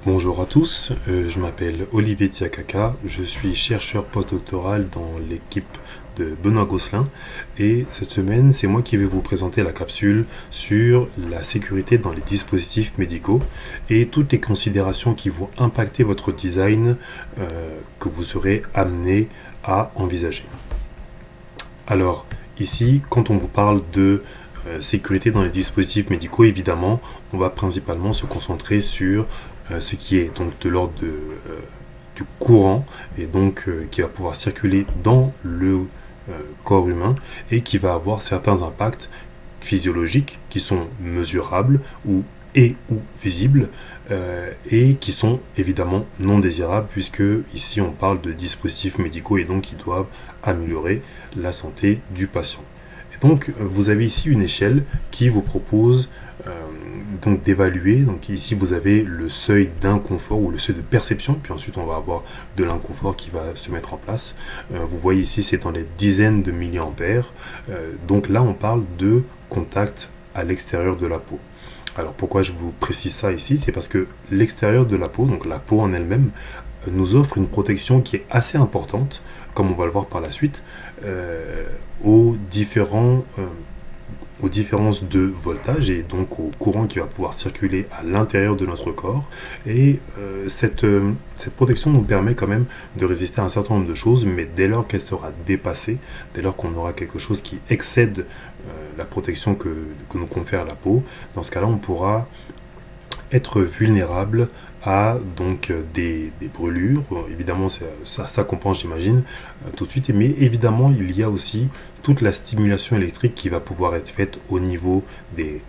Bonjour à tous, je m'appelle Olivier Tiakaka, je suis chercheur postdoctoral dans l'équipe de Benoît Gosselin et cette semaine c'est moi qui vais vous présenter la capsule sur la sécurité dans les dispositifs médicaux et toutes les considérations qui vont impacter votre design que vous serez amené à envisager. Alors ici, quand on vous parle de sécurité dans les dispositifs médicaux, évidemment, on va principalement se concentrer sur ce qui est donc de l'ordre du courant et donc qui va pouvoir circuler dans le corps humain et qui va avoir certains impacts physiologiques qui sont mesurables ou visibles et qui sont évidemment non désirables puisque ici on parle de dispositifs médicaux et donc qui doivent améliorer la santé du patient. Et donc vous avez ici une échelle qui vous propose donc d'évaluer. Donc ici vous avez le seuil d'inconfort ou le seuil de perception, puis ensuite on va avoir de l'inconfort qui va se mettre en place. Vous voyez ici c'est dans les dizaines de milliampères. Donc là on parle de contact à l'extérieur de la peau. Alors pourquoi je vous précise ça ici, c'est parce que l'extérieur de la peau, donc la peau en elle-même, nous offre une protection qui est assez importante, comme on va le voir par la suite, aux différences de voltage et donc au courant qui va pouvoir circuler à l'intérieur de notre corps. Et cette protection nous permet quand même de résister à un certain nombre de choses, mais dès lors qu'elle sera dépassée, dès lors qu'on aura quelque chose qui excède la protection que nous confère la peau, dans ce cas-là, on pourra être vulnérable à donc des brûlures. Évidemment, ça comprend, j'imagine, tout de suite. Mais évidemment, il y a aussi toute la stimulation électrique qui va pouvoir être faite au niveau des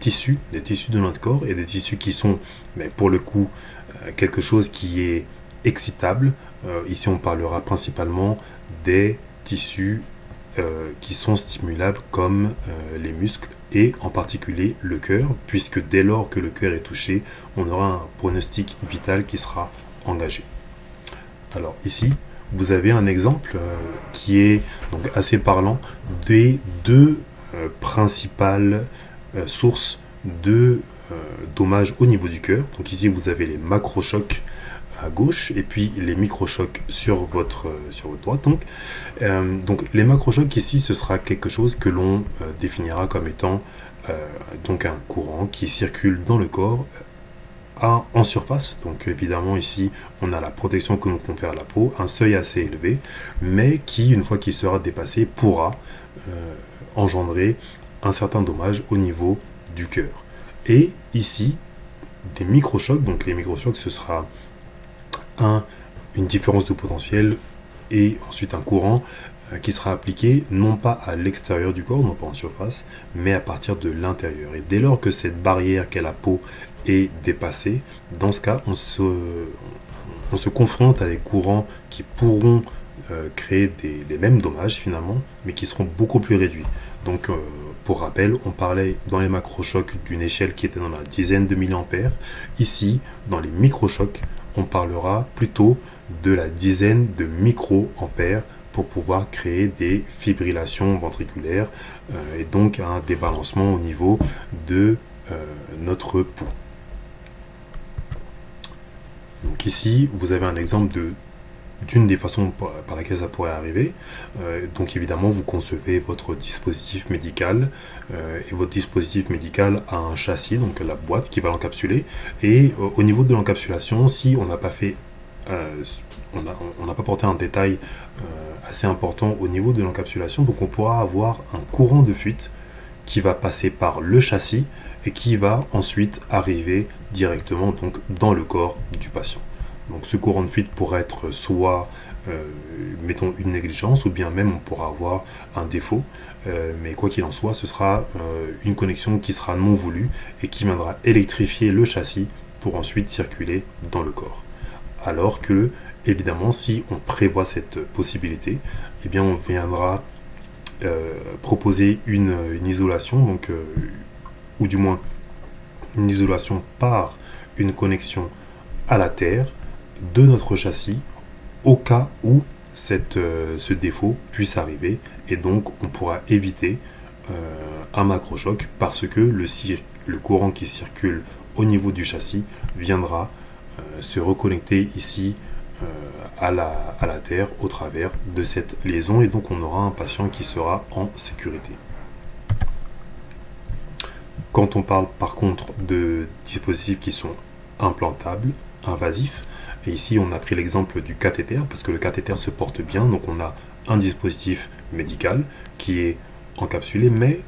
tissus de notre corps et des tissus qui sont, mais pour le coup, quelque chose qui est excitable. Ici, on parlera principalement des tissus qui sont stimulables comme les muscles et en particulier le cœur, puisque dès lors que le cœur est touché, on aura un pronostic vital qui sera engagé. Alors ici, vous avez un exemple qui est donc assez parlant des deux principales sources de dommages au niveau du cœur. Donc ici, vous avez les macrochocs à gauche et puis les microchocs sur votre droite. Donc les macrochocs ici, ce sera quelque chose que l'on définira comme étant donc un courant qui circule dans le corps en surface. Donc évidemment ici on a la protection que nous confère la peau, un seuil assez élevé, mais qui une fois qu'il sera dépassé pourra engendrer un certain dommage au niveau du cœur. Et ici des microchocs, donc les microchocs ce sera une différence de potentiel et ensuite un courant qui sera appliqué non pas à l'extérieur du corps, non pas en surface, mais à partir de l'intérieur. Et dès lors que cette barrière qu'est la peau est dépassée, dans ce cas, on se confronte à des courants qui pourront créer les mêmes dommages finalement, mais qui seront beaucoup plus réduits. Donc pour rappel, on parlait dans les macrochocs d'une échelle qui était dans la dizaine de milliampères. Ici, dans les microchocs, on parlera plutôt de la dizaine de microampères pour pouvoir créer des fibrillations ventriculaires et donc un débalancement au niveau de notre pouls. Donc ici, vous avez un exemple d'une des façons par laquelle ça pourrait arriver. Donc évidemment, vous concevez votre dispositif médical et votre dispositif médical a un châssis, donc la boîte qui va l'encapsuler. Et au niveau de l'encapsulation, si on n'a pas fait, on n'a pas porté un détail assez important au niveau de l'encapsulation, donc on pourra avoir un courant de fuite qui va passer par le châssis et qui va ensuite arriver directement donc dans le corps du patient. Donc ce courant de fuite pourrait être soit, mettons, une négligence, ou bien même on pourra avoir un défaut, mais quoi qu'il en soit, ce sera une connexion qui sera non voulue et qui viendra électrifier le châssis pour ensuite circuler dans le corps. Alors que, évidemment, si on prévoit cette possibilité, eh bien on viendra proposer une isolation, donc, ou du moins une isolation par une connexion à la terre de notre châssis au cas où ce défaut puisse arriver, et donc on pourra éviter un macrochoc parce que le courant qui circule au niveau du châssis viendra se reconnecter ici à la Terre au travers de cette liaison, et donc on aura un patient qui sera en sécurité. Quand on parle par contre de dispositifs qui sont implantables, invasifs, et ici on a pris l'exemple du cathéter, parce que le cathéter se porte bien, donc on a un dispositif médical qui est encapsulé, mais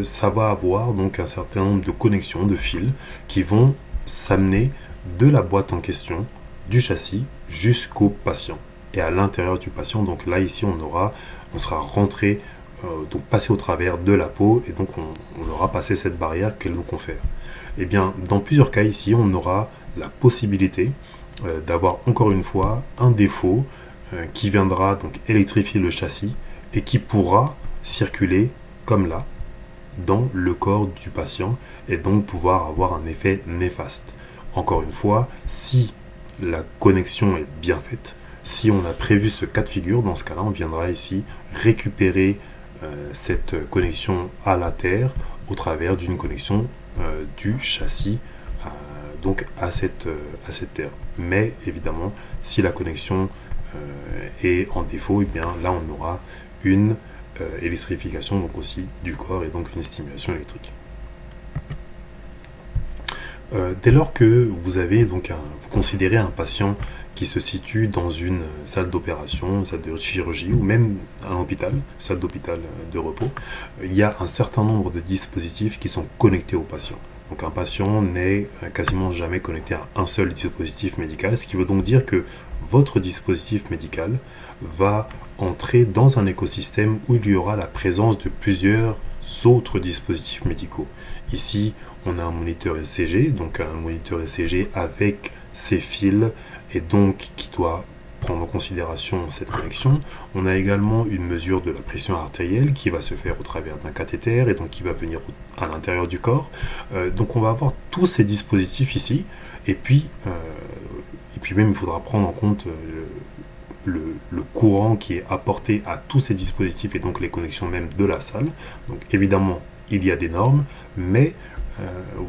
ça va avoir donc un certain nombre de connexions, de fils, qui vont s'amener de la boîte en question, du châssis, jusqu'au patient, et à l'intérieur du patient. Donc là, ici, on sera rentré, donc passé au travers de la peau, et donc on aura passé cette barrière qu'elle nous confère. Et bien, dans plusieurs cas ici, on aura la possibilité d'avoir encore une fois un défaut qui viendra donc électrifier le châssis et qui pourra circuler comme là dans le corps du patient et donc pouvoir avoir un effet néfaste. Encore une fois, si la connexion est bien faite, si on a prévu ce cas de figure, dans ce cas-là, on viendra ici récupérer cette connexion à la Terre au travers d'une connexion du châssis donc à cette Terre. Mais évidemment, si la connexion est en défaut, et bien là on aura une électrification donc aussi du corps et donc une stimulation électrique. Dès lors que vous avez donc vous considérez un patient qui se situe dans une salle d'opération, salle de chirurgie ou même à l'hôpital, salle d'hôpital de repos, il y a un certain nombre de dispositifs qui sont connectés au patient. Donc un patient n'est quasiment jamais connecté à un seul dispositif médical, ce qui veut donc dire que votre dispositif médical va entrer dans un écosystème où il y aura la présence de plusieurs autres dispositifs médicaux. Ici, on a un moniteur ECG, donc un moniteur ECG avec ses fils et donc qui doit prendre en considération cette connexion. On a également une mesure de la pression artérielle qui va se faire au travers d'un cathéter et donc qui va venir à l'intérieur du corps. Donc on va avoir tous ces dispositifs ici et puis même il faudra prendre en compte le courant qui est apporté à tous ces dispositifs et donc les connexions même de la salle. Donc évidemment il y a des normes, mais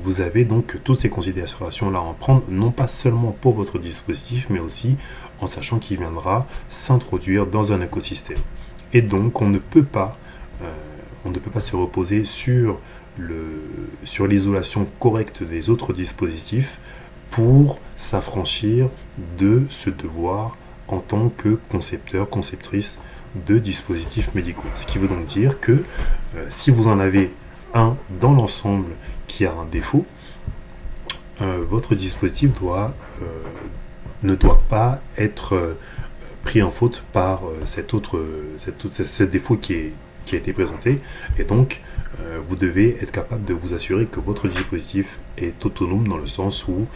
vous avez donc toutes ces considérations là à en prendre, non pas seulement pour votre dispositif, mais aussi en sachant qu'il viendra s'introduire dans un écosystème. Et donc on ne peut pas se reposer sur l'isolation correcte des autres dispositifs pour s'affranchir de ce devoir en tant que concepteur, conceptrice de dispositifs médicaux. Ce qui veut donc dire que si vous en avez un dans l'ensemble qui a un défaut, votre dispositif ne doit pas être pris en faute par ce défaut qui a été présenté, et donc vous devez être capable de vous assurer que votre dispositif est autonome dans le sens où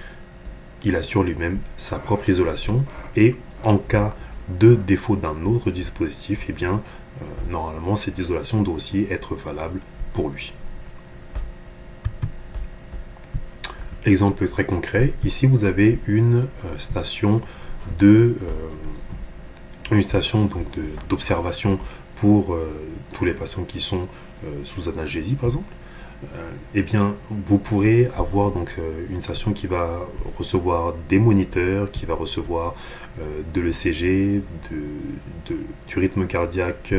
il assure lui-même sa propre isolation, et en cas de défaut d'un autre dispositif, eh bien normalement cette isolation doit aussi être valable pour lui. Exemple très concret, ici vous avez une station d'observation pour tous les patients qui sont sous analgésie par exemple. Eh bien vous pourrez avoir donc une station qui va recevoir des moniteurs, qui va recevoir de l'ECG, du rythme cardiaque,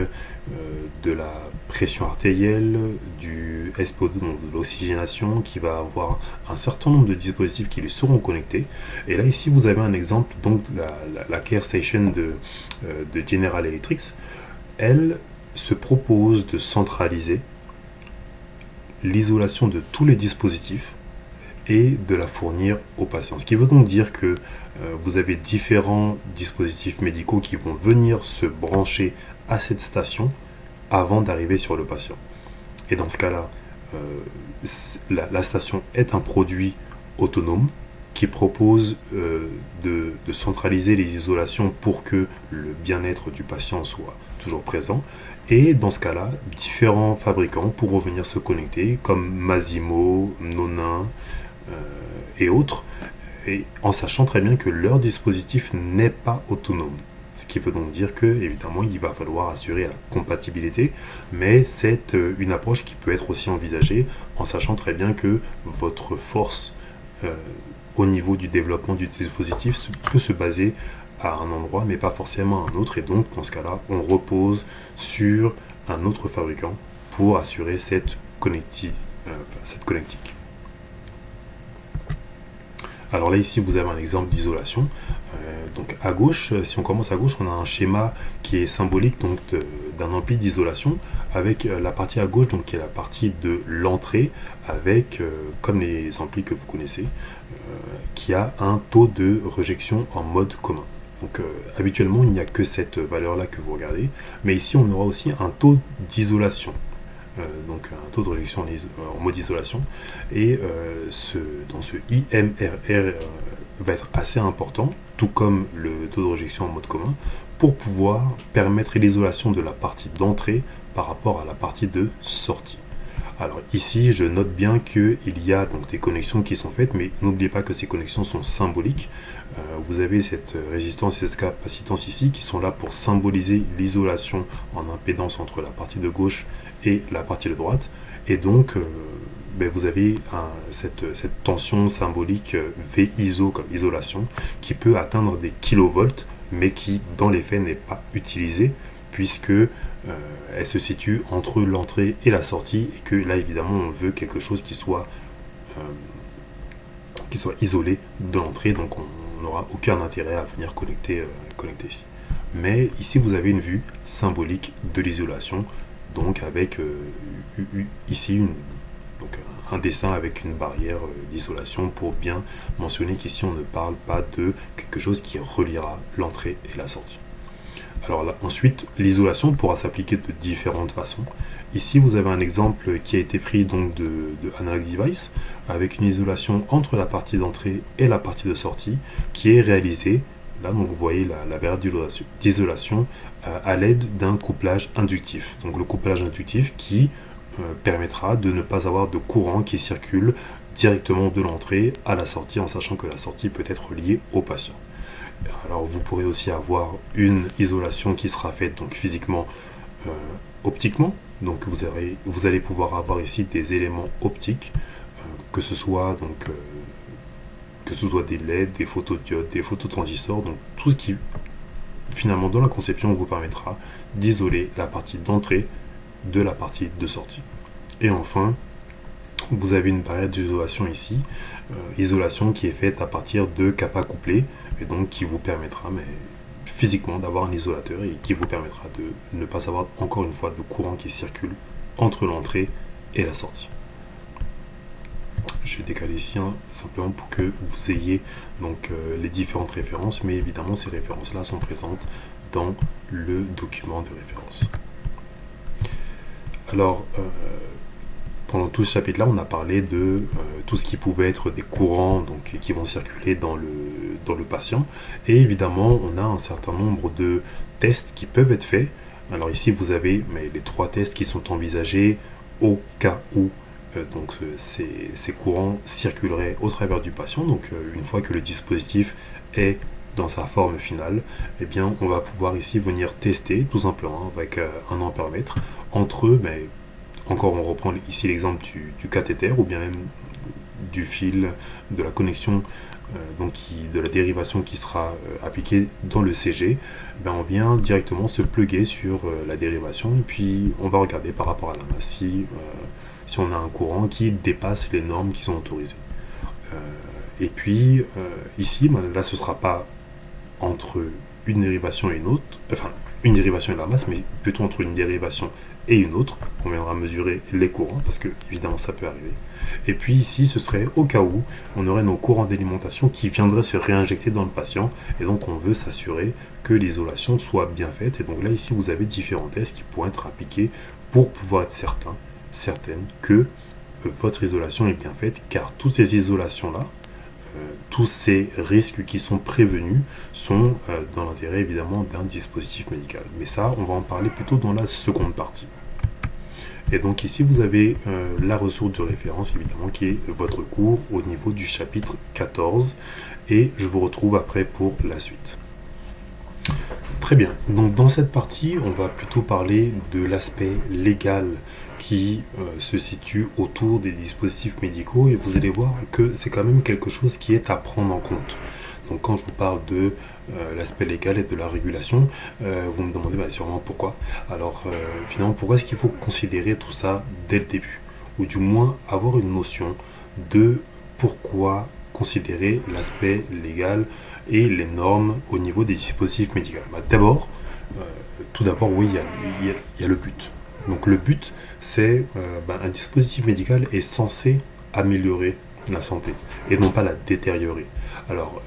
de la pression artérielle, du SPO2, donc de l'oxygénation, qui va avoir un certain nombre de dispositifs qui lui seront connectés. Et là ici vous avez un exemple, donc la Care Station de General Electric. Elle se propose de centraliser l'isolation de tous les dispositifs et de la fournir aux patients. Ce qui veut donc dire que vous avez différents dispositifs médicaux qui vont venir se brancher à cette station avant d'arriver sur le patient. Et dans ce cas-là, la station est un produit autonome qui propose de centraliser les isolations pour que le bien-être du patient soit toujours présent. Et dans ce cas-là, différents fabricants pourront venir se connecter, comme Masimo, Nonin et autres, et en sachant très bien que leur dispositif n'est pas autonome. Ce qui veut donc dire que, évidemment, il va falloir assurer la compatibilité, mais c'est une approche qui peut être aussi envisagée en sachant très bien que votre force au niveau du développement du dispositif peut se baser à un endroit mais pas forcément à un autre, et donc dans ce cas-là on repose sur un autre fabricant pour assurer cette connectique. Alors là ici vous avez un exemple d'isolation. Donc à gauche, si on commence à gauche, on a un schéma qui est symbolique donc d'un ampli d'isolation avec la partie à gauche donc qui est la partie de l'entrée avec comme les amplis que vous connaissez qui a un taux de rejection en mode commun. Donc habituellement il n'y a que cette valeur là que vous regardez, mais ici on aura aussi un taux d'isolation. Donc un taux de rejection en mode isolation, et dans ce IMRR va être assez important, tout comme le taux de rejection en mode commun, pour pouvoir permettre l'isolation de la partie d'entrée par rapport à la partie de sortie. Alors ici, je note bien qu'il y a donc des connexions qui sont faites, mais n'oubliez pas que ces connexions sont symboliques. Vous avez cette résistance et cette capacitance ici qui sont là pour symboliser l'isolation en impédance entre la partie de gauche et la partie de droite. Et donc, vous avez cette tension symbolique V ISO comme isolation qui peut atteindre des kilovolts, mais qui dans les faits n'est pas utilisée puisque elle se situe entre l'entrée et la sortie, et que là évidemment on veut quelque chose qui soit isolé de l'entrée, donc on n'aura aucun intérêt à venir connecter ici. Mais ici vous avez une vue symbolique de l'isolation, donc avec ici un dessin avec une barrière d'isolation pour bien mentionner qu'ici on ne parle pas de quelque chose qui reliera l'entrée et la sortie. Alors là, ensuite, l'isolation pourra s'appliquer de différentes façons. Ici, vous avez un exemple qui a été pris donc de Analog Device avec une isolation entre la partie d'entrée et la partie de sortie qui est réalisée, là donc vous voyez la barrière d'isolation à l'aide d'un couplage inductif. Donc le couplage inductif qui permettra de ne pas avoir de courant qui circule directement de l'entrée à la sortie, en sachant que la sortie peut être liée au patient. Alors vous pourrez aussi avoir une isolation qui sera faite donc physiquement, optiquement. Donc vous allez pouvoir avoir ici des éléments optiques, que ce soit des LED, des photodiodes, des phototransistors, donc tout ce qui finalement dans la conception vous permettra d'isoler la partie d'entrée de la partie de sortie. Et enfin, vous avez une barrière d'isolation ici, isolation qui est faite à partir de kappa couplés, et donc qui vous permettra physiquement d'avoir un isolateur et qui vous permettra de ne pas avoir encore une fois de courant qui circule entre l'entrée et la sortie. Je vais décaler ici simplement pour que vous ayez donc les différentes références, mais évidemment ces références là sont présentes dans le document de référence. Alors pendant tout ce chapitre-là, on a parlé de tout ce qui pouvait être des courants donc, qui vont circuler dans le patient. Et évidemment, on a un certain nombre de tests qui peuvent être faits. Alors ici, vous avez les 3 tests qui sont envisagés au cas où ces courants circuleraient au travers du patient. Donc une fois que le dispositif est dans sa forme finale, eh bien, on va pouvoir ici venir tester tout simplement avec un ampèremètre entre eux, encore on reprend ici l'exemple du cathéter ou bien même du fil de la connexion de la dérivation qui sera appliquée dans le CG. On vient directement se plugger sur la dérivation et puis on va regarder par rapport à la masse si on a un courant qui dépasse les normes qui sont autorisées. Et puis ici, là ce ne sera pas entre une dérivation et une autre, enfin une dérivation et la masse, mais plutôt entre une dérivation et une autre, on viendra mesurer les courants, parce que évidemment ça peut arriver. Et puis ici, ce serait au cas où on aurait nos courants d'alimentation qui viendraient se réinjecter dans le patient, et donc on veut s'assurer que l'isolation soit bien faite. Et donc là, ici, vous avez différents tests qui pourraient être appliqués pour pouvoir être certaine que votre isolation est bien faite, car toutes ces isolations-là, tous ces risques qui sont prévenus sont dans l'intérêt évidemment d'un dispositif médical. Mais ça, on va en parler plutôt dans la seconde partie. Et donc ici, vous avez la ressource de référence évidemment qui est votre cours au niveau du chapitre 14. Et je vous retrouve après pour la suite. Très bien. Donc dans cette partie, on va plutôt parler de l'aspect légal qui se situe autour des dispositifs médicaux et vous allez voir que c'est quand même quelque chose qui est à prendre en compte. Donc quand je vous parle de l'aspect légal et de la régulation, vous me demandez sûrement pourquoi. Alors finalement, pourquoi est-ce qu'il faut considérer tout ça dès le début? Ou du moins avoir une notion de pourquoi considérer l'aspect légal et les normes au niveau des dispositifs médicaux. D'abord, tout d'abord, oui, il y a le but. Donc le but, c'est un dispositif médical est censé améliorer la santé et non pas la détériorer. Alors,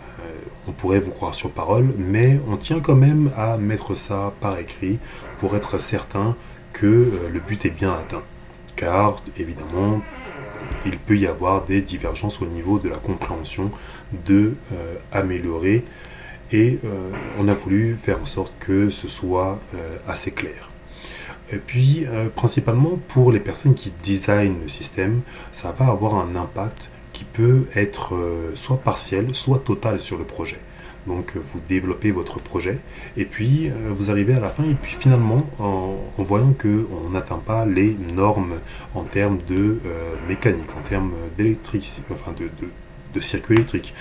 on pourrait vous croire sur parole, mais on tient quand même à mettre ça par écrit pour être certain que le but est bien atteint. Car, évidemment, il peut y avoir des divergences au niveau de la compréhension de améliorer et on a voulu faire en sorte que ce soit assez clair. Et puis, principalement pour les personnes qui designent le système, ça va avoir un impact qui peut être soit partiel, soit total sur le projet. Donc, vous développez votre projet et puis vous arrivez à la fin et puis finalement, en voyant qu'on n'atteint pas les normes en termes de mécanique, en termes d'électricité, enfin de circuit électrique,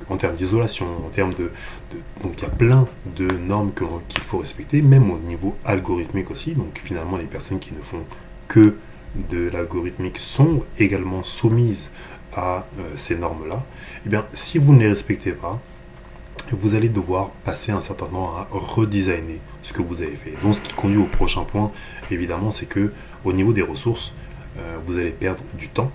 en termes d'isolation, en termes donc il y a plein de normes qu'il faut respecter, même au niveau algorithmique aussi. Donc finalement, les personnes qui ne font que de l'algorithmique sont également soumises à ces normes-là. Et bien, si vous ne les respectez pas, vous allez devoir passer un certain temps à redesigner ce que vous avez fait. Donc ce qui conduit au prochain point, évidemment, c'est que au niveau des ressources, vous allez perdre du temps,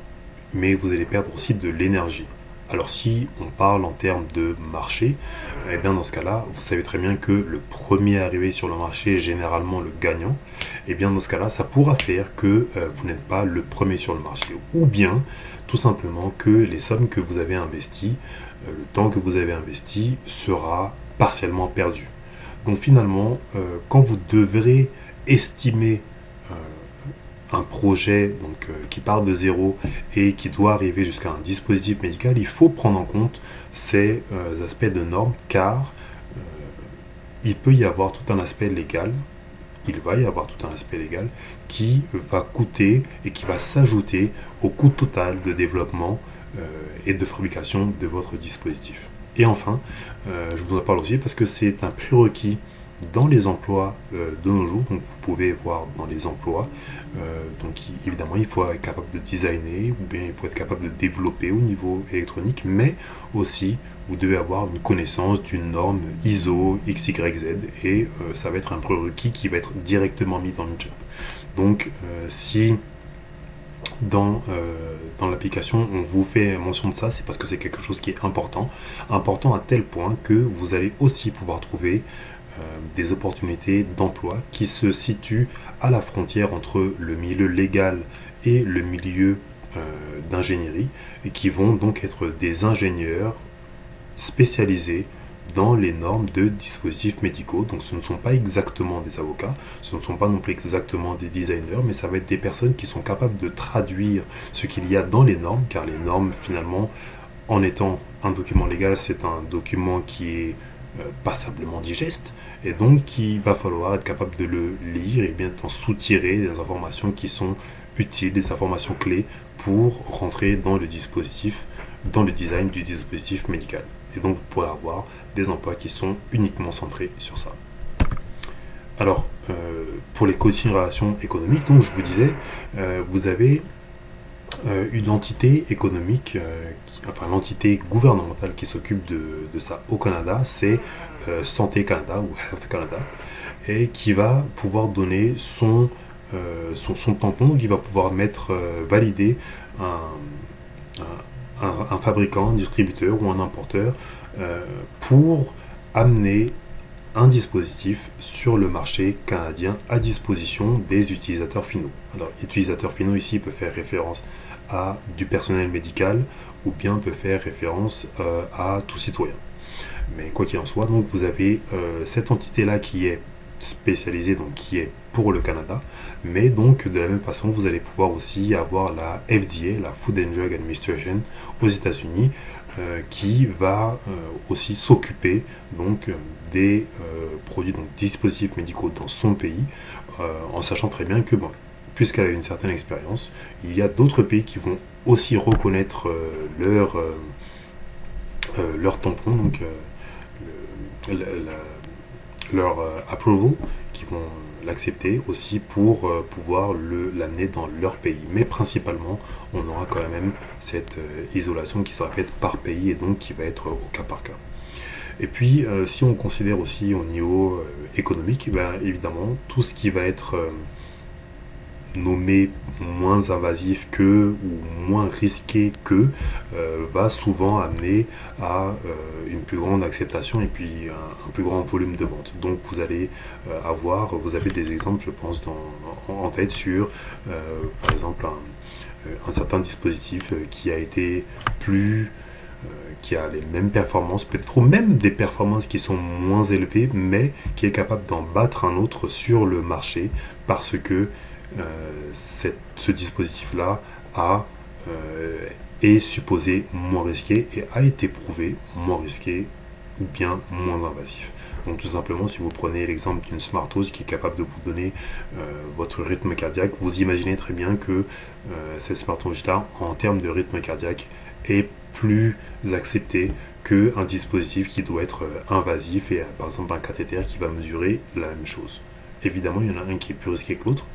mais vous allez perdre aussi de l'énergie. Alors si on parle en termes de marché, eh bien dans ce cas-là, vous savez très bien que le premier arrivé sur le marché est généralement le gagnant. Et bien dans ce cas-là, ça pourra faire que vous n'êtes pas le premier sur le marché. Ou bien tout simplement que les sommes que vous avez investies, le temps que vous avez investi sera partiellement perdu. Donc finalement, quand vous devrez estimer un projet qui part de zéro et qui doit arriver jusqu'à un dispositif médical, il faut prendre en compte ces aspects de normes car il peut y avoir tout un aspect légal, il va y avoir tout un aspect légal qui va coûter et qui va s'ajouter au coût total de développement et de fabrication de votre dispositif. Et enfin, je vous en parle aussi parce que c'est un prérequis dans les emplois de nos jours. Donc vous pouvez voir dans les emplois, donc évidemment il faut être capable de designer ou bien il faut être capable de développer au niveau électronique, mais aussi vous devez avoir une connaissance d'une norme ISO XYZ et ça va être un prérequis qui va être directement mis dans le job. Donc si dans l'application on vous fait mention de ça, c'est parce que c'est quelque chose qui est important à tel point que vous allez aussi pouvoir trouver des opportunités d'emploi qui se situent à la frontière entre le milieu légal et le milieu d'ingénierie et qui vont donc être des ingénieurs spécialisés dans les normes de dispositifs médicaux. Donc ce ne sont pas exactement des avocats, ce ne sont pas non plus exactement des designers, mais ça va être des personnes qui sont capables de traduire ce qu'il y a dans les normes, car les normes finalement, en étant un document légal, c'est un document qui est passablement digeste, et donc il va falloir être capable de le lire et bien en soutirer des informations qui sont utiles, des informations clés pour rentrer dans le dispositif, dans le design du dispositif médical. Et donc vous pourrez avoir des emplois qui sont uniquement centrés sur ça. Alors, pour les considérations économiques, donc je vous disais, vous avez une entité économique, l'entité gouvernementale qui s'occupe de ça au Canada, c'est Santé Canada ou Health Canada, et qui va pouvoir donner son tampon, qui va pouvoir valider un fabricant, un distributeur ou un importeur pour amener un dispositif sur le marché canadien à disposition des utilisateurs finaux. Alors, utilisateurs finaux ici peut faire référence à du personnel médical ou bien peut faire référence à tout citoyen. Mais quoi qu'il en soit, donc vous avez cette entité-là qui est spécialisée, donc qui est pour le Canada, mais donc de la même façon, vous allez pouvoir aussi avoir la FDA, la Food and Drug Administration aux États-Unis, qui va aussi s'occuper donc des produits, donc dispositifs médicaux dans son pays, en sachant très bien que, bon, puisqu'elle a une certaine expérience, il y a d'autres pays qui vont aussi reconnaître leur tampon, donc leur approval, qui vont l'accepter aussi pour pouvoir l'amener dans leur pays. Mais principalement, on aura quand même cette isolation qui sera faite par pays et donc qui va être au cas par cas. Et puis, si on considère aussi au niveau économique, ben, évidemment, tout ce qui va être nommé moins invasif que ou moins risqué que va souvent amener à une plus grande acceptation et puis un plus grand volume de vente. Donc vous allez vous avez des exemples, je pense, en tête sur par exemple un certain dispositif qui a été qui a les mêmes performances, peut-être même des performances qui sont moins élevées, mais qui est capable d'en battre un autre sur le marché parce que ce dispositif-là est supposé moins risqué et a été prouvé moins risqué ou bien moins invasif. Donc tout simplement, si vous prenez l'exemple d'une smartwatch qui est capable de vous donner votre rythme cardiaque, vous imaginez très bien que cette smartwatch-là, en termes de rythme cardiaque, est plus acceptée qu'un dispositif qui doit être invasif et par exemple un cathéter qui va mesurer la même chose. Évidemment, il y en a un qui est plus risqué que l'autre,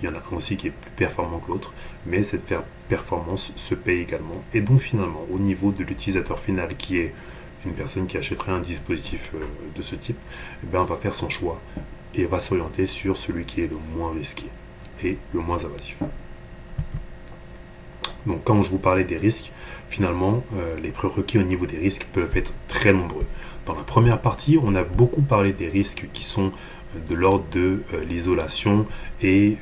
il y en a un aussi qui est plus performant que l'autre, mais cette performance se paye également. Et donc finalement, au niveau de l'utilisateur final qui est une personne qui achèterait un dispositif de ce type, eh bien, va faire son choix et va s'orienter sur celui qui est le moins risqué et le moins invasif. Donc quand je vous parlais des risques, finalement, les prérequis au niveau des risques peuvent être très nombreux. Dans la première partie, on a beaucoup parlé des risques qui sont de l'ordre de l'isolation et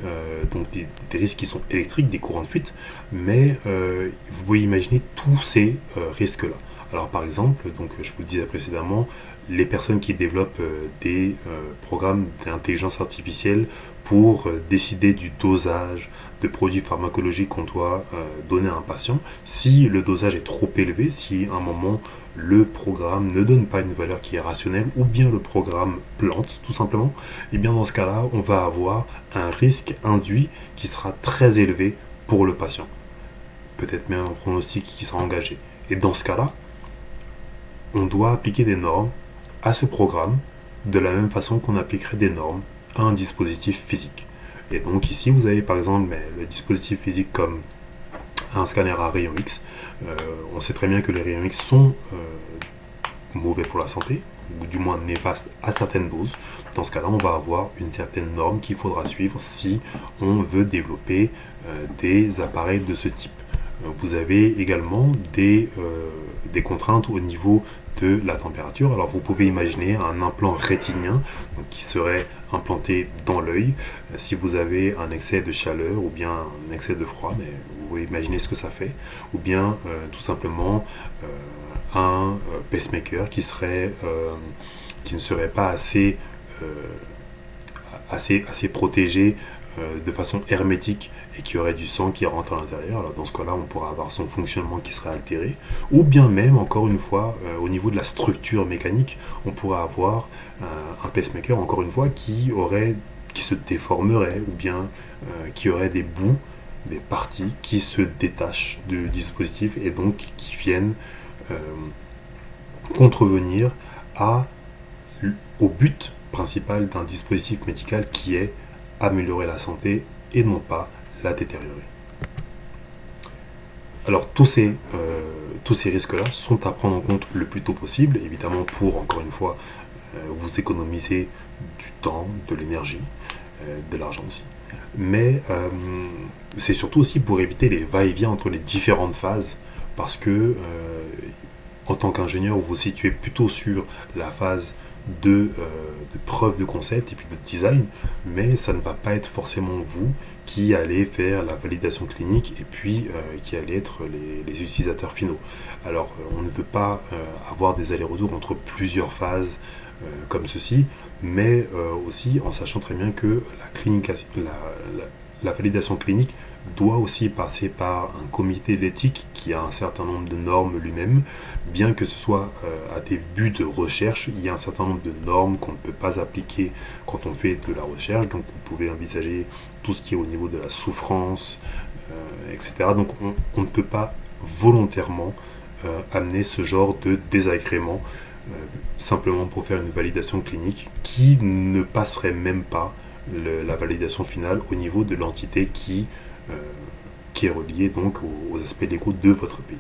donc des risques qui sont électriques, des courants de fuite, mais vous pouvez imaginer tous ces risques-là. Alors par exemple, donc, je vous le disais précédemment, les personnes qui développent des programmes d'intelligence artificielle pour décider du dosage de produits pharmacologiques qu'on doit donner à un patient, si le dosage est trop élevé, si à un moment le programme ne donne pas une valeur qui est rationnelle ou bien le programme plante tout simplement, et bien dans ce cas-là, on va avoir un risque induit qui sera très élevé pour le patient. Peut-être même un pronostic qui sera engagé. Et dans ce cas-là, on doit appliquer des normes à ce programme de la même façon qu'on appliquerait des normes à un dispositif physique. Et donc ici, vous avez par exemple le dispositif physique comme un scanner à rayon X. On sait très bien que les rayons X sont mauvais pour la santé, ou du moins néfastes à certaines doses. Dans ce cas-là, on va avoir une certaine norme qu'il faudra suivre si on veut développer des appareils de ce type. Vous avez également des contraintes au niveau de la température. Alors vous pouvez imaginer un implant rétinien donc, qui serait implanté dans l'œil. Si vous avez un excès de chaleur ou bien un excès de froid, mais vous pouvez imaginer ce que ça fait. Ou bien tout simplement un pacemaker qui ne serait pas assez protégé de façon hermétique et qui aurait du sang qui rentre à l'intérieur. Alors dans ce cas-là, on pourra avoir son fonctionnement qui serait altéré. Ou bien même, encore une fois, au niveau de la structure mécanique, on pourra avoir un pacemaker, encore une fois, qui se déformerait ou bien qui aurait des bouts, des parties qui se détachent du dispositif et donc qui viennent contrevenir au but principal d'un dispositif médical qui est améliorer la santé et non pas la détériorer. Alors tous ces risques-là sont à prendre en compte le plus tôt possible, évidemment pour, encore une fois, vous économiser du temps, de l'énergie, de l'argent aussi. Mais c'est surtout aussi pour éviter les va-et-vient entre les différentes phases, parce que en tant qu'ingénieur, vous vous situez plutôt sur la phase de preuve de concept et puis de design, mais ça ne va pas être forcément vous qui allez faire la validation clinique et puis qui allez être les utilisateurs finaux. Alors on ne veut pas avoir des allers-retours entre plusieurs phases comme ceci, mais aussi en sachant très bien que la validation clinique doit aussi passer par un comité d'éthique qui a un certain nombre de normes lui-même, bien que ce soit à des buts de recherche, il y a un certain nombre de normes qu'on ne peut pas appliquer quand on fait de la recherche, donc vous pouvez envisager tout ce qui est au niveau de la souffrance, etc. Donc on ne peut pas volontairement amener ce genre de désagrément simplement pour faire une validation clinique qui ne passerait même pas la validation finale au niveau de l'entité euh, qui est reliée donc aux aspects légaux de votre pays.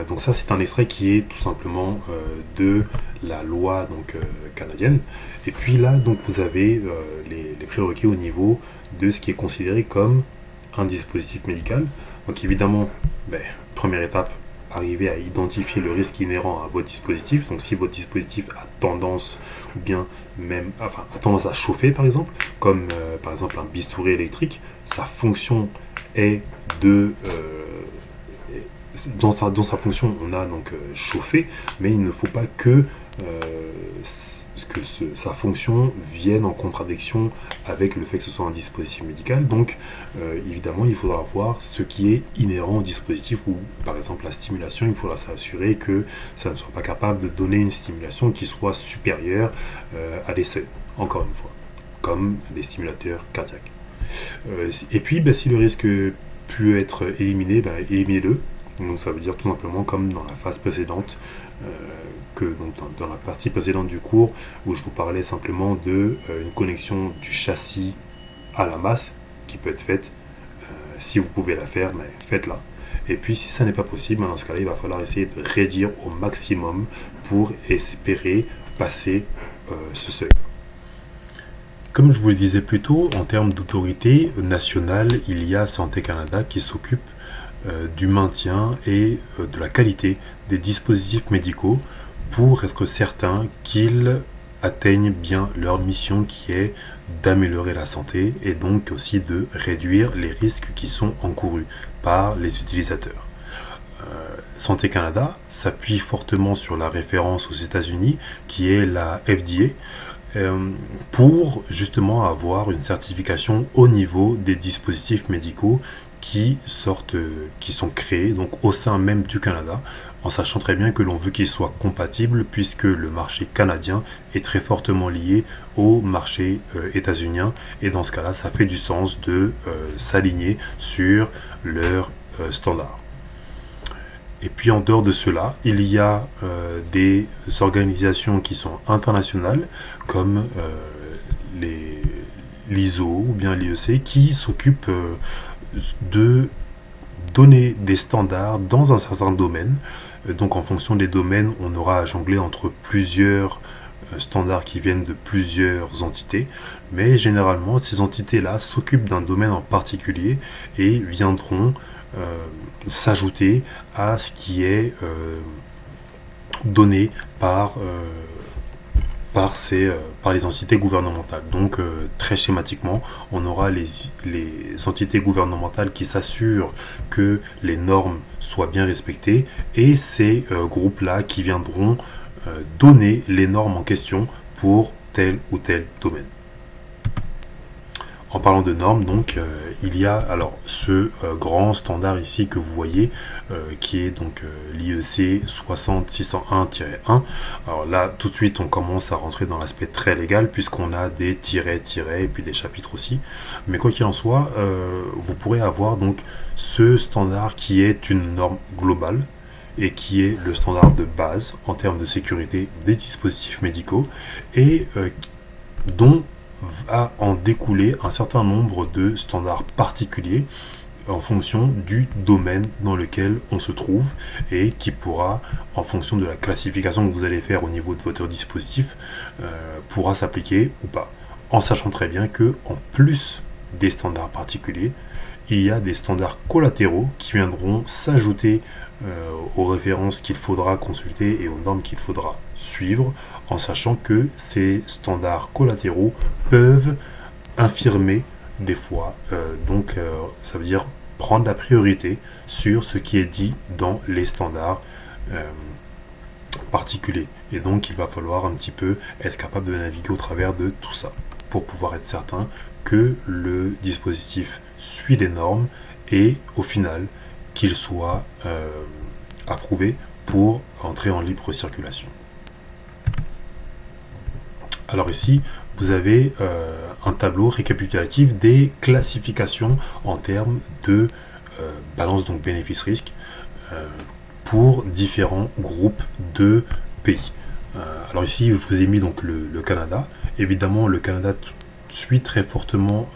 Donc ça c'est un extrait qui est tout simplement de la loi donc, canadienne. Et puis là donc vous avez les prérequis au niveau de ce qui est considéré comme un dispositif médical. Donc évidemment, première étape, arriver à identifier le risque inhérent à votre dispositif. Donc si votre dispositif a tendance, ou bien même, enfin, a tendance à chauffer par exemple, comme par exemple un bistouri électrique, sa fonction est de... dans sa fonction, on a donc chauffé, mais il ne faut pas que sa fonction vienne en contradiction avec le fait que ce soit un dispositif médical. Donc, évidemment, il faudra voir ce qui est inhérent au dispositif, ou par exemple la stimulation, il faudra s'assurer que ça ne soit pas capable de donner une stimulation qui soit supérieure à des seuils, encore une fois, comme les stimulateurs cardiaques. Et puis, si le risque peut être éliminé, éliminez-le. Donc ça veut dire tout simplement comme dans la phase précédente, donc dans la partie précédente du cours, où je vous parlais simplement de une connexion du châssis à la masse qui peut être faite. Si vous pouvez la faire, faites-la. Et puis si ça n'est pas possible, dans ce cas-là, il va falloir essayer de réduire au maximum pour espérer passer ce seuil. Comme je vous le disais plus tôt, en termes d'autorité nationale, il y a Santé Canada qui s'occupe du maintien et de la qualité des dispositifs médicaux pour être certain qu'ils atteignent bien leur mission qui est d'améliorer la santé et donc aussi de réduire les risques qui sont encourus par les utilisateurs. Santé Canada s'appuie fortement sur la référence aux États-Unis qui est la FDA pour justement avoir une certification au niveau des dispositifs médicaux qui sont créés donc au sein même du Canada, en sachant très bien que l'on veut qu'ils soient compatibles puisque le marché canadien est très fortement lié au marché états-unien, et dans ce cas-là, ça fait du sens de s'aligner sur leurs standards. Et puis en dehors de cela, il y a des organisations qui sont internationales comme l'ISO ou bien l'IEC qui s'occupent de donner des standards dans un certain domaine. Donc en fonction des domaines, on aura à jongler entre plusieurs standards qui viennent de plusieurs entités, mais généralement ces entités-là s'occupent d'un domaine en particulier et viendront s'ajouter à ce qui est donné par les entités gouvernementales. Donc très schématiquement, on aura les entités gouvernementales qui s'assurent que les normes soient bien respectées, et ces groupes-là qui viendront donner les normes en question pour tel ou tel domaine. En parlant de normes, donc, il y a alors ce grand standard ici que vous voyez, qui est donc l'IEC 60601-1. Alors là, tout de suite, on commence à rentrer dans l'aspect très légal, puisqu'on a des tirets, et puis des chapitres aussi. Mais quoi qu'il en soit, vous pourrez avoir donc ce standard qui est une norme globale, et qui est le standard de base en termes de sécurité des dispositifs médicaux, et dont va en découler un certain nombre de standards particuliers en fonction du domaine dans lequel on se trouve, et qui pourra, en fonction de la classification que vous allez faire au niveau de votre dispositif, pourra s'appliquer ou pas. En sachant très bien que, en plus des standards particuliers, il y a des standards collatéraux qui viendront s'ajouter aux références qu'il faudra consulter et aux normes qu'il faudra suivre, en sachant que ces standards collatéraux peuvent infirmer des fois, ça veut dire prendre la priorité sur ce qui est dit dans les standards particuliers, et donc il va falloir un petit peu être capable de naviguer au travers de tout ça pour pouvoir être certain que le dispositif suit les normes et au final qu'il soit approuvé pour entrer en libre circulation. Alors ici, vous avez un tableau récapitulatif des classifications en termes de balance, donc bénéfice-risque, pour différents groupes de pays. Alors ici, je vous ai mis donc le Canada. Évidemment, le Canada suit très fortement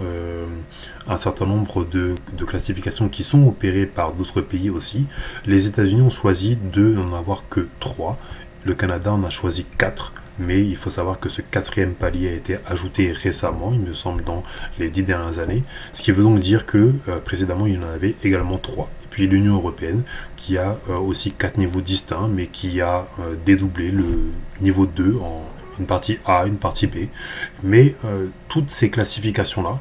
un certain nombre de classifications qui sont opérées par d'autres pays aussi. Les États-Unis ont choisi de n'en avoir que 3. Le Canada en a choisi 4. Mais il faut savoir que ce 4e palier a été ajouté récemment, il me semble dans les 10 dernières années, ce qui veut donc dire que précédemment il y en avait également 3. Et puis l'Union européenne qui a aussi 4 niveaux distincts, mais qui a dédoublé le niveau 2 en une partie A, une partie B. Mais toutes ces classifications-là,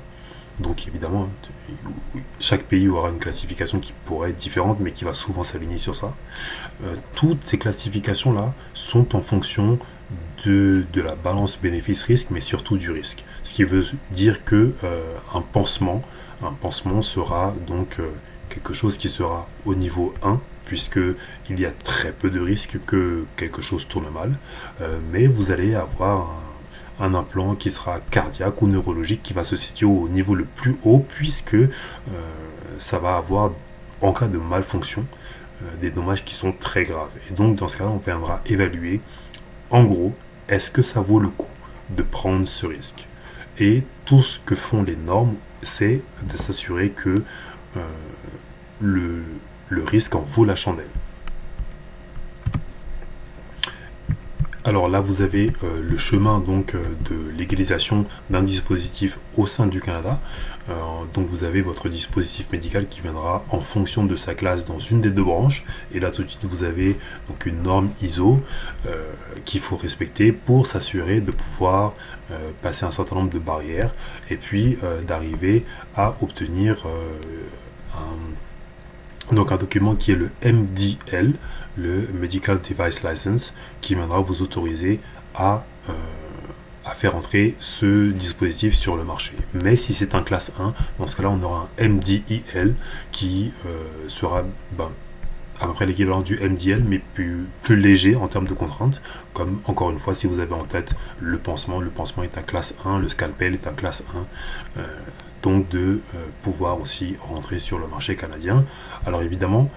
donc évidemment, chaque pays aura une classification qui pourrait être différente, mais qui va souvent s'aligner sur ça. Toutes ces classifications-là sont en fonction de la balance bénéfice-risque, mais surtout du risque. Ce qui veut dire que un pansement sera donc quelque chose qui sera au niveau 1, puisqu'il y a très peu de risques que quelque chose tourne mal, mais vous allez avoir un implant qui sera cardiaque ou neurologique qui va se situer au niveau le plus haut, puisque ça va avoir, en cas de malfonction, des dommages qui sont très graves. Et donc dans ce cas-là, on viendra évaluer en gros, est-ce que ça vaut le coup de prendre ce risque? Et tout ce que font les normes, c'est de s'assurer que le risque en vaut la chandelle. Alors là, vous avez le chemin donc de légalisation d'un dispositif au sein du Canada. Donc vous avez votre dispositif médical qui viendra en fonction de sa classe dans une des deux branches. Et là tout de suite vous avez donc une norme ISO qu'il faut respecter pour s'assurer de pouvoir passer un certain nombre de barrières et puis d'arriver à obtenir donc un document qui est le MDL, le Medical Device License, qui viendra vous autoriser à faire entrer ce dispositif sur le marché. Mais si c'est un classe 1, dans ce cas-là, on aura un MDIL qui sera à peu près l'équivalent du MDL, mais plus léger en termes de contraintes. Comme, encore une fois, si vous avez en tête le pansement est un classe 1, le scalpel est un classe 1. Donc de pouvoir aussi rentrer sur le marché canadien. Alors évidemment,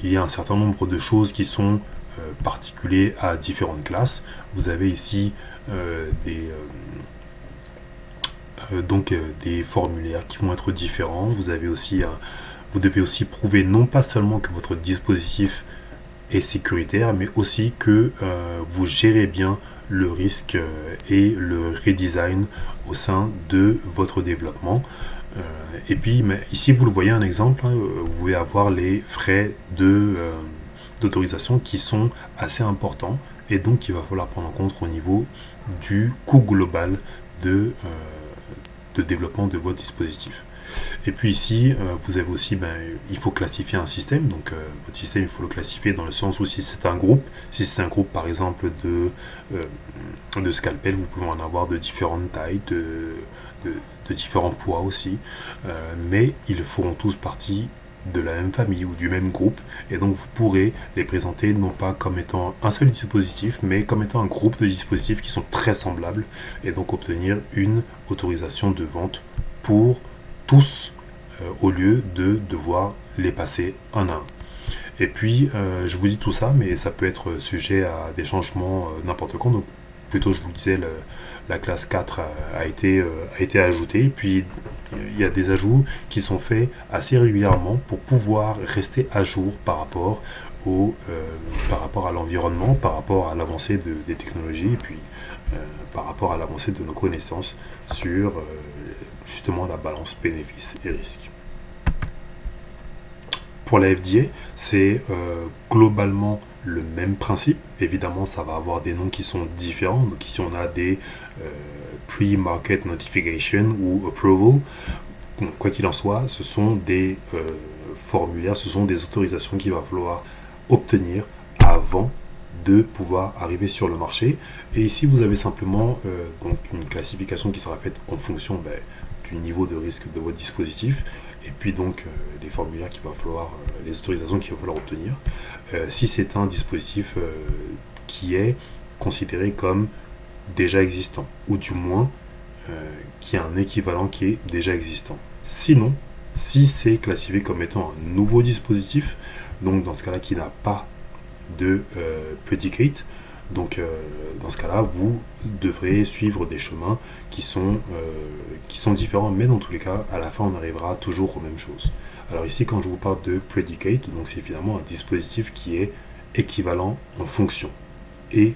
il y a un certain nombre de choses qui sont particulières à différentes classes. Vous avez ici des formulaires qui vont être différents. Vous devez aussi prouver non pas seulement que votre dispositif est sécuritaire, mais aussi que vous gérez bien le risque et le redesign au sein de votre développement. Et puis ici vous le voyez un exemple, hein, vous pouvez avoir les frais d'autorisation qui sont assez importants et donc il va falloir prendre en compte au niveau du coût global de développement de votre dispositif. Et puis ici, vous avez aussi, il faut classifier un système. Donc votre système, il faut le classifier dans le sens où si c'est un groupe par exemple de scalpel, vous pouvez en avoir de différentes tailles, de différents poids aussi. Mais ils feront tous partie de la même famille ou du même groupe. Et donc vous pourrez les présenter non pas comme étant un seul dispositif, mais comme étant un groupe de dispositifs qui sont très semblables. Et donc obtenir une autorisation de vente pour tous au lieu de devoir les passer un à un. Et puis je vous dis tout ça, mais ça peut être sujet à des changements n'importe quand. Donc plutôt, je vous disais, la classe 4 a été ajoutée. Et puis il y a des ajouts qui sont faits assez régulièrement pour pouvoir rester à jour par rapport à l'environnement, par rapport à l'avancée des technologies, et puis par rapport à l'avancée de nos connaissances sur justement la balance bénéfices et risques. Pour la FDA, c'est globalement le même principe. Évidemment, ça va avoir des noms qui sont différents. Donc ici, on a des Pre-Market Notification ou Approval. Donc, quoi qu'il en soit, ce sont des formulaires, ce sont des autorisations qu'il va falloir obtenir avant de pouvoir arriver sur le marché. Et ici, vous avez simplement donc une classification qui sera faite en fonction du niveau de risque de votre dispositif, et puis donc les formulaires qu'il va falloir, les autorisations qu'il va falloir obtenir, si c'est un dispositif qui est considéré comme déjà existant, ou du moins qui a un équivalent qui est déjà existant. Sinon, si c'est classifié comme étant un nouveau dispositif, donc dans ce cas-là qui n'a pas de predicate, donc dans ce cas-là, vous devrez suivre des chemins qui sont différents, mais dans tous les cas, à la fin, on arrivera toujours aux mêmes choses. Alors ici, quand je vous parle de predicate, donc c'est finalement un dispositif qui est équivalent en fonction et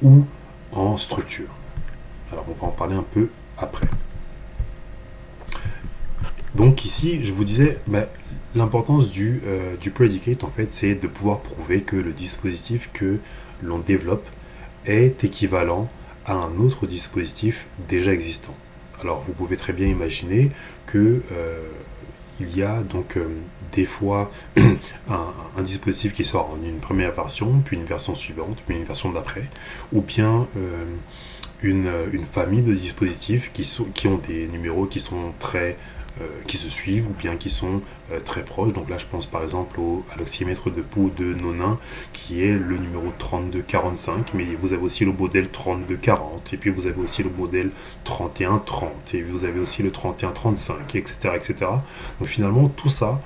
ou en structure. Alors on va en parler un peu après. Donc ici, je vous disais, l'importance du predicate, en fait, c'est de pouvoir prouver que le dispositif que l'on développe est équivalent à un autre dispositif déjà existant. Alors vous pouvez très bien imaginer que il y a donc des fois un dispositif qui sort en une première version, puis une version suivante, puis une version d'après, ou bien une famille de dispositifs qui ont des numéros qui sont qui se suivent ou bien qui sont très proches. Donc là, je pense par exemple à l'oxymètre de Pou de Nonin, qui est le numéro 3245, mais vous avez aussi le modèle 3240, et puis vous avez aussi le modèle 3130, et vous avez aussi le 3135, etc. etc. Donc finalement, tout ça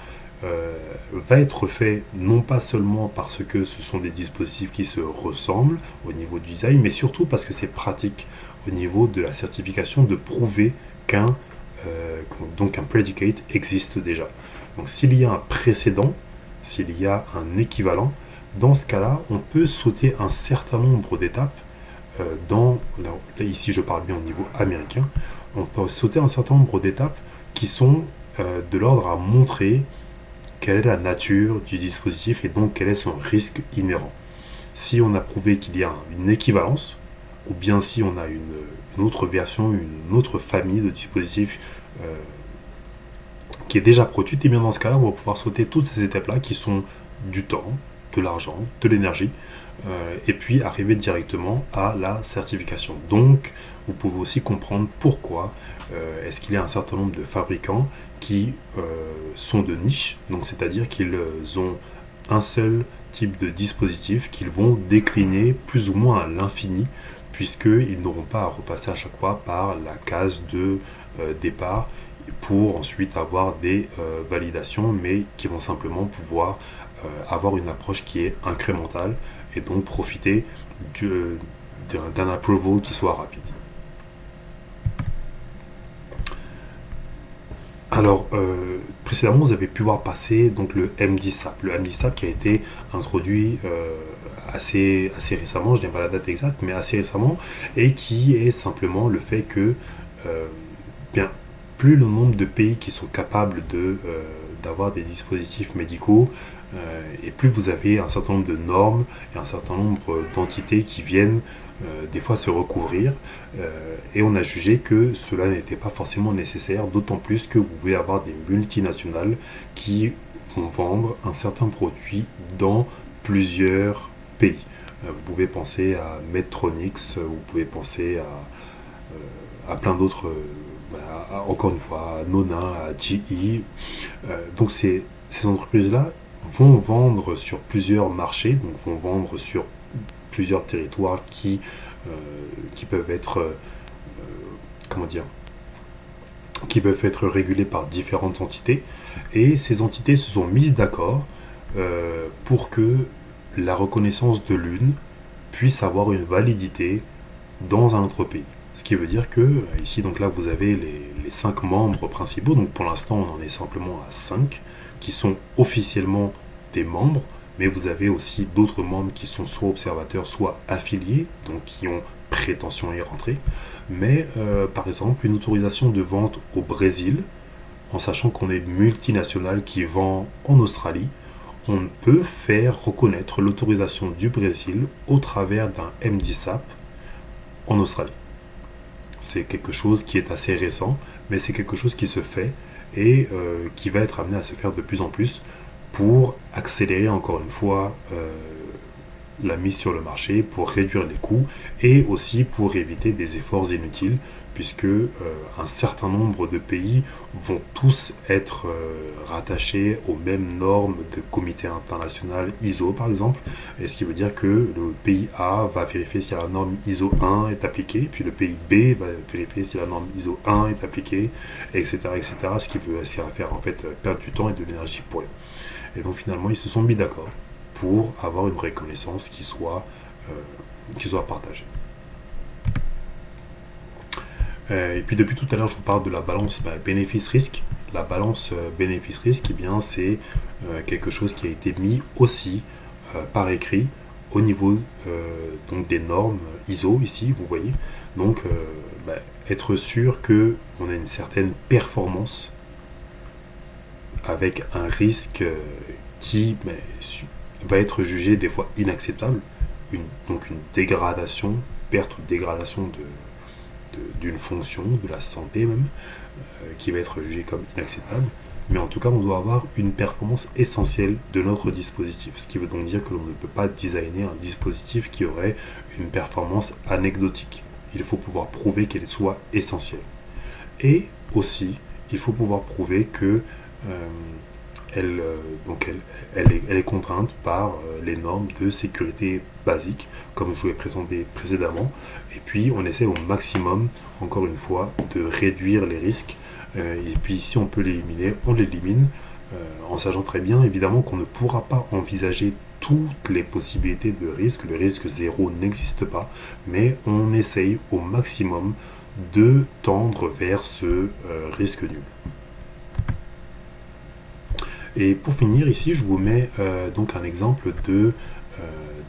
va être fait non pas seulement parce que ce sont des dispositifs qui se ressemblent au niveau du design, mais surtout parce que c'est pratique au niveau de la certification de prouver donc un predicate existe déjà. Donc s'il y a un précédent, s'il y a un équivalent, dans ce cas-là, on peut sauter un certain nombre d'étapes là, ici je parle bien au niveau américain, on peut sauter un certain nombre d'étapes qui sont de l'ordre à montrer quelle est la nature du dispositif et donc quel est son risque inhérent. Si on a prouvé qu'il y a une équivalence, ou bien si on a une autre version, une autre famille de dispositifs qui est déjà produite, et bien dans ce cas-là, on va pouvoir sauter toutes ces étapes-là qui sont du temps, de l'argent, de l'énergie, et puis arriver directement à la certification. Donc, vous pouvez aussi comprendre pourquoi est-ce qu'il y a un certain nombre de fabricants qui sont de niche, donc c'est-à-dire qu'ils ont un seul type de dispositif qu'ils vont décliner plus ou moins à l'infini, puisqu'ils n'auront pas à repasser à chaque fois par la case de départ pour ensuite avoir des validations, mais qui vont simplement pouvoir avoir une approche qui est incrémentale et donc profiter d'un approval qui soit rapide. Alors, précédemment, vous avez pu voir passer donc, le MDSAP. Le MDSAP qui a été introduit assez récemment, je n'ai pas la date exacte, mais assez récemment, et qui est simplement le fait que plus le nombre de pays qui sont capables d'avoir des dispositifs médicaux, et plus vous avez un certain nombre de normes et un certain nombre d'entités qui viennent des fois se recouvrir, et on a jugé que cela n'était pas forcément nécessaire, d'autant plus que vous pouvez avoir des multinationales qui vont vendre un certain produit dans plusieurs pays. Vous pouvez penser à Medtronics, vous pouvez penser à plein d'autres, encore une fois, à Nona, à GE. Donc ces entreprises-là vont vendre sur plusieurs marchés, donc vont vendre sur plusieurs territoires qui peuvent être qui peuvent être régulés par différentes entités, et ces entités se sont mises d'accord pour que la reconnaissance de l'une puisse avoir une validité dans un autre pays. Ce qui veut dire que, ici, donc là, vous avez les 5 membres principaux. Donc pour l'instant, on en est simplement à 5 qui sont officiellement des membres, mais vous avez aussi d'autres membres qui sont soit observateurs, soit affiliés, donc qui ont prétention à y rentrer. Mais par exemple, une autorisation de vente au Brésil, en sachant qu'on est une multinationale qui vend en Australie, on peut faire reconnaître l'autorisation du Brésil au travers d'un MDSAP en Australie. C'est quelque chose qui est assez récent, mais c'est quelque chose qui se fait et qui va être amené à se faire de plus en plus pour accélérer encore une fois la mise sur le marché, pour réduire les coûts et aussi pour éviter des efforts inutiles, puisque un certain nombre de pays vont tous être rattachés aux mêmes normes de comité international ISO par exemple, et ce qui veut dire que le pays A va vérifier si la norme ISO 1 est appliquée, puis le pays B va vérifier si la norme ISO 1 est appliquée, etc., etc., ce qui va faire en fait perdre du temps et de l'énergie pour eux. Et donc finalement ils se sont mis d'accord pour avoir une reconnaissance qui soit partagée. Et puis depuis tout à l'heure, je vous parle de la balance bénéfice-risque. La balance bénéfice-risque, eh bien, c'est quelque chose qui a été mis aussi par écrit au niveau donc des normes ISO ici, vous voyez. Donc, être sûr qu'on a une certaine performance avec un risque qui va être jugé des fois inacceptable, donc une dégradation, perte ou dégradation d'une fonction, de la santé même, qui va être jugée comme inacceptable. Mais en tout cas, on doit avoir une performance essentielle de notre dispositif. Ce qui veut donc dire que l'on ne peut pas designer un dispositif qui aurait une performance anecdotique. Il faut pouvoir prouver qu'elle soit essentielle. Et aussi, il faut pouvoir prouver que elle est contrainte par les normes de sécurité basiques, comme je vous l'ai présenté précédemment. Et puis, on essaie au maximum, encore une fois, de réduire les risques. Et puis, si on peut l'éliminer, on l'élimine, en sachant très bien, évidemment, qu'on ne pourra pas envisager toutes les possibilités de risque. Le risque zéro n'existe pas, mais on essaye au maximum de tendre vers ce risque nul. Et pour finir, ici, je vous mets donc un exemple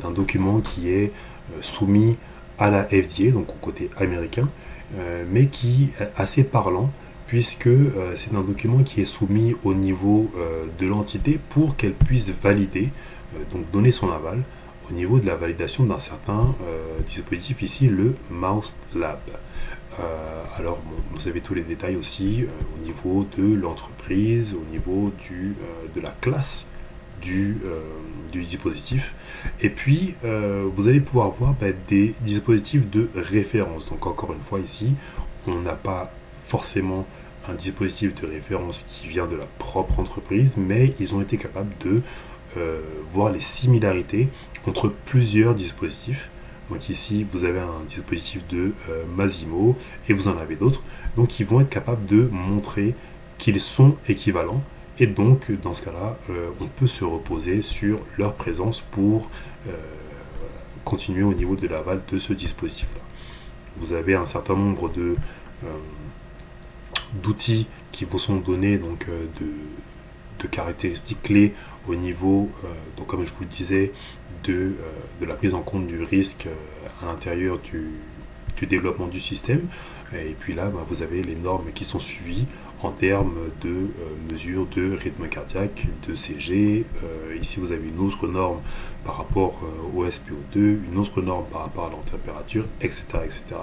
d'un document qui est soumis à la FDA, donc au côté américain, mais qui est assez parlant, puisque c'est un document qui est soumis au niveau de l'entité pour qu'elle puisse valider, donc donner son aval, au niveau de la validation d'un certain dispositif, ici le Mouse Lab. Alors, vous avez tous les détails aussi au niveau de l'entreprise, au niveau de la classe du dispositif. Et puis, vous allez pouvoir voir des dispositifs de référence. Donc, encore une fois, ici, on n'a pas forcément un dispositif de référence qui vient de la propre entreprise, mais ils ont été capables de voir les similarités entre plusieurs dispositifs. Donc ici, vous avez un dispositif de Masimo et vous en avez d'autres. Donc ils vont être capables de montrer qu'ils sont équivalents. Et donc, dans ce cas-là, on peut se reposer sur leur présence pour continuer au niveau de l'aval de ce dispositif-là. Vous avez un certain nombre d'outils qui vous sont donnés, donc de caractéristiques clés au niveau, donc comme je vous le disais, de la prise en compte du risque à l'intérieur du développement du système. Et puis là, vous avez les normes qui sont suivies en termes de mesure de rythme cardiaque, de CG. Ici, vous avez une autre norme par rapport au SpO2, une autre norme par rapport à la température, etc. etc.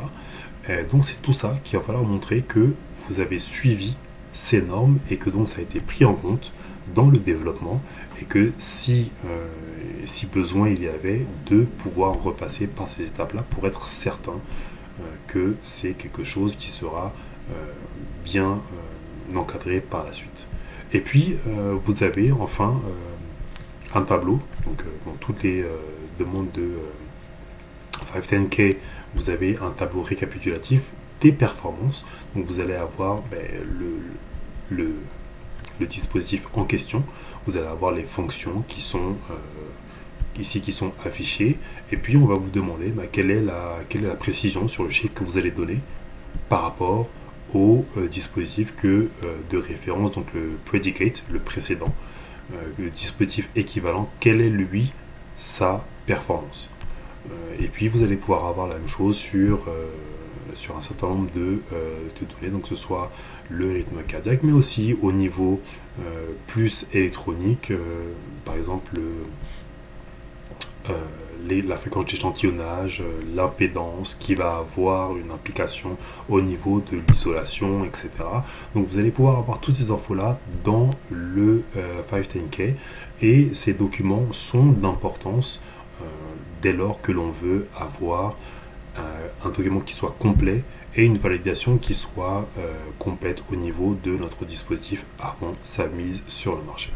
Donc, c'est tout ça qu'il va falloir montrer que vous avez suivi ces normes et que donc ça a été pris en compte dans le développement et que si besoin il y avait, de pouvoir repasser par ces étapes-là pour être certain que c'est quelque chose qui sera bien encadré par la suite. Et puis, vous avez enfin un tableau, donc dans toutes les demandes de 510K, vous avez un tableau récapitulatif des performances. Donc vous allez avoir le dispositif en question, vous allez avoir les fonctions qui sont ici qui sont affichées, et puis on va vous demander quelle est la précision sur le chiffre que vous allez donner par rapport au dispositif de référence, donc le predicate, le précédent, le dispositif équivalent, quelle est lui sa performance. Et puis vous allez pouvoir avoir la même chose sur un certain nombre de données, donc que ce soit le rythme cardiaque, mais aussi au niveau plus électronique, par exemple la fréquence d'échantillonnage, l'impédance qui va avoir une implication au niveau de l'isolation, etc. Donc vous allez pouvoir avoir toutes ces infos-là dans le 510K et ces documents sont d'importance dès lors que l'on veut avoir un document qui soit complet et une validation qui soit complète au niveau de notre dispositif avant sa mise sur le marché.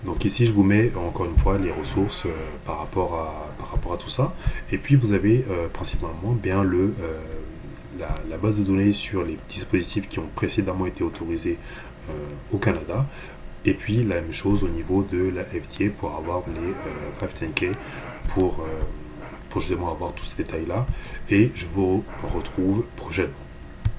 Donc ici, je vous mets encore une fois les ressources par rapport à tout ça. Et puis, vous avez principalement bien la base de données sur les dispositifs qui ont précédemment été autorisés au Canada. Et puis, la même chose au niveau de la FDA pour avoir les 510K pour justement avoir tous ces détails-là. Et je vous retrouve prochainement.